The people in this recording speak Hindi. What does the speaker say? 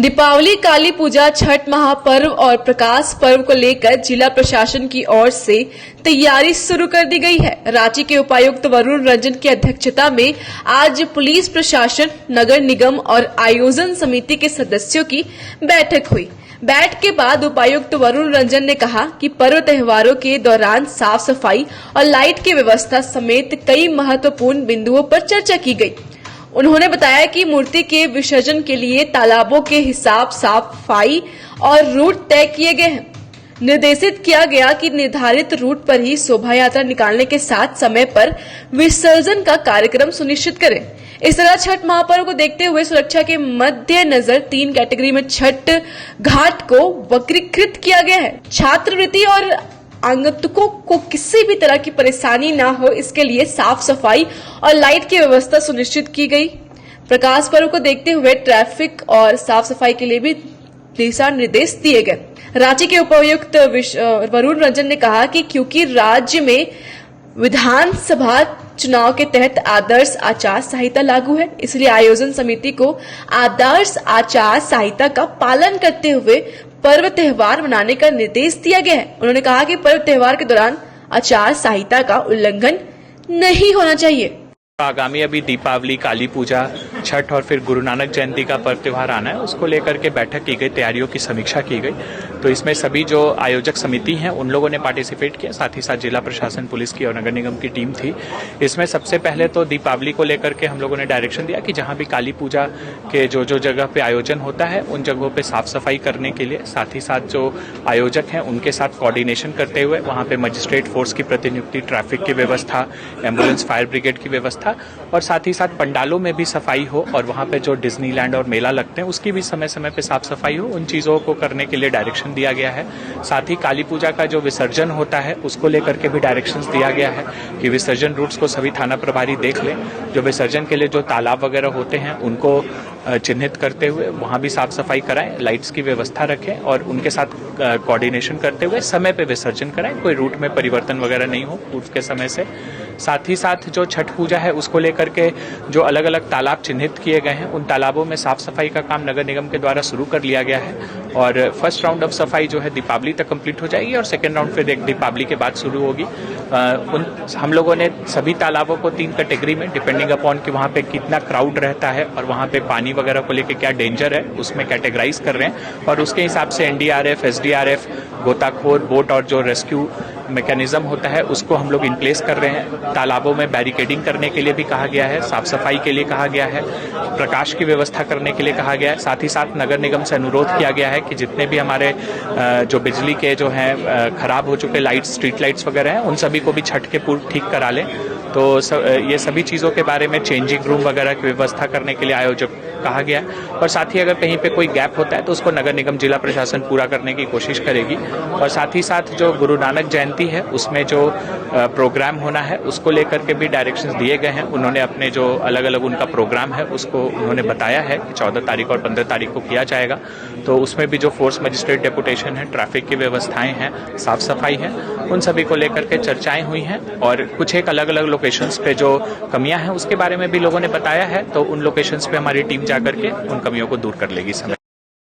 दीपावली, काली पूजा, छठ महापर्व और प्रकाश पर्व को लेकर जिला प्रशासन की ओर से तैयारी शुरू कर दी गई है। रांची के उपायुक्त वरुण रंजन की अध्यक्षता में आज पुलिस प्रशासन, नगर निगम और आयोजन समिति के सदस्यों की बैठक हुई। बैठक के बाद उपायुक्त वरुण रंजन ने कहा कि पर्व त्योहारों के दौरान साफ सफाई और लाइट की व्यवस्था समेत कई महत्वपूर्ण बिंदुओं पर चर्चा की गई। उन्होंने बताया कि मूर्ति के विसर्जन के लिए तालाबों के हिसाब सफाई और रूट तय किए गए हैं। निर्देशित किया गया कि निर्धारित रूट पर ही शोभा यात्रा निकालने के साथ समय पर विसर्जन का कार्यक्रम सुनिश्चित करें। इस तरह छठ महापर्व को देखते हुए सुरक्षा के मद्देनजर 3 कैटेगरी में छठ घाट को वर्गीकृत किया गया है। छात्रवृत्ति और आगंतुकों को किसी भी तरह की परेशानी न हो, इसके लिए साफ सफाई और लाइट की व्यवस्था सुनिश्चित की गई। प्रकाश पर्व को देखते हुए ट्रैफिक और साफ सफाई के लिए भी दिशा निर्देश दिए गए। रांची के उपायुक्त वरुण रंजन ने कहा कि क्योंकि राज्य में विधानसभा चुनाव के तहत आदर्श आचार संहिता लागू है, इसलिए आयोजन समिति को आदर्श आचार संहिता का पालन करते हुए पर्व त्योहार मनाने का निर्देश दिया गया है। उन्होंने कहा कि पर्व त्योहार के दौरान आचार संहिता का उल्लंघन नहीं होना चाहिए। आगामी अभी दीपावली, काली पूजा, छठ और फिर गुरु नानक जयंती का पर्व त्योहार आना है, उसको लेकर के बैठक की गई, तैयारियों की समीक्षा की गई। तो इसमें सभी जो आयोजक समिति हैं उन लोगों ने पार्टिसिपेट किया, साथ ही साथ जिला प्रशासन, पुलिस की और नगर निगम की टीम थी। इसमें सबसे पहले तो दीपावली को लेकर के हम लोगों ने डायरेक्शन दिया कि जहां भी काली पूजा के जो जगह पे आयोजन होता है उन जगहों पे साफ सफाई करने के लिए, साथ ही साथ जो आयोजक हैं उनके साथ कोऑर्डिनेशन करते हुए वहां पे मजिस्ट्रेट फोर्स की प्रतिनियुक्ति, ट्रैफिक की व्यवस्था, एम्बुलेंस, फायर ब्रिगेड की व्यवस्था और साथ ही साथ पंडालों में भी सफाई हो और वहां पे जो डिज्नीलैंड और मेला लगते हैं उसकी भी समय समय पे साफ सफाई हो, उन चीजों को करने के लिए डायरेक्शन दिया गया है। साथ ही काली पूजा का जो विसर्जन होता है उसको लेकर के भी डायरेक्शंस दिया गया है कि विसर्जन रूट्स को सभी थाना प्रभारी देख लें। जो विसर्जन के लिए जो तालाब वगैरह होते हैं उनको चिन्हित करते हुए वहां भी साफ सफाई कराएं, लाइट्स की व्यवस्था रखें और उनके साथ कोऑर्डिनेशन करते हुए समय पे विसर्जन कराएं, कोई रूट में परिवर्तन वगैरह नहीं हो पूर्व के समय से। साथ ही साथ जो छठ पूजा है उसको लेकर के जो अलग अलग तालाब चिन्हित किए गए हैं उन तालाबों में साफ सफाई का काम नगर निगम के द्वारा शुरू कर लिया गया है और फर्स्ट राउंड ऑफ सफाई जो है दीपावली तक कंप्लीट हो जाएगी और सेकेंड राउंड फिर एक दीपावली के बाद शुरू होगी। हम लोगों ने सभी तालाबों को 3 कैटेगरी में डिपेंडिंग अपॉन कि वहाँ पे कितना क्राउड रहता है और वहाँ पे पानी वगैरह को लेकर क्या डेंजर है उसमें कैटेगराइज कर रहे हैं और उसके हिसाब से एनडीआरएफ, एसडीआरएफ, गोताखोर, बोट और जो रेस्क्यू मैकेनिज्म होता है उसको हम लोग इन प्लेस कर रहे हैं। तालाबों में बैरिकेडिंग करने के लिए भी कहा गया है, साफ सफाई के लिए कहा गया है, प्रकाश की व्यवस्था करने के लिए कहा गया है। साथ ही साथ नगर निगम से अनुरोध किया गया है कि जितने भी हमारे जो बिजली के जो हैं खराब हो चुके लाइट्स, स्ट्रीट लाइट्स वगैरह हैं उन सभी को भी छठ के पूर्व ठीक करा लें। तो ये सभी चीज़ों के बारे में चेंजिंग रूम वगैरह की व्यवस्था करने के लिए आयोजक कहा गया और साथ ही अगर कहीं पे कोई गैप होता है तो उसको नगर निगम, जिला प्रशासन पूरा करने की कोशिश करेगी। और साथ ही साथ जो गुरु नानक जयंती है उसमें जो प्रोग्राम होना है उसको लेकर के भी डायरेक्शंस दिए गए हैं। उन्होंने अपने जो अलग अलग उनका प्रोग्राम है उसको उन्होंने बताया है कि 14 तारीख और 15 तारीख को किया जाएगा। तो उसमें भी जो फोर्स मजिस्ट्रेट डेपुटेशन है, ट्रैफिक की व्यवस्थाएं हैं, साफ सफाई है, उन सभी को लेकर के चर्चाएं हुई हैं और कुछ एक अलग अलग लोकेशंस पे जो कमियां हैं उसके बारे में भी लोगों ने बताया है। तो उन लोकेशंस पे हमारी टीम जाकर के उन कमियों को दूर कर लेगी समय।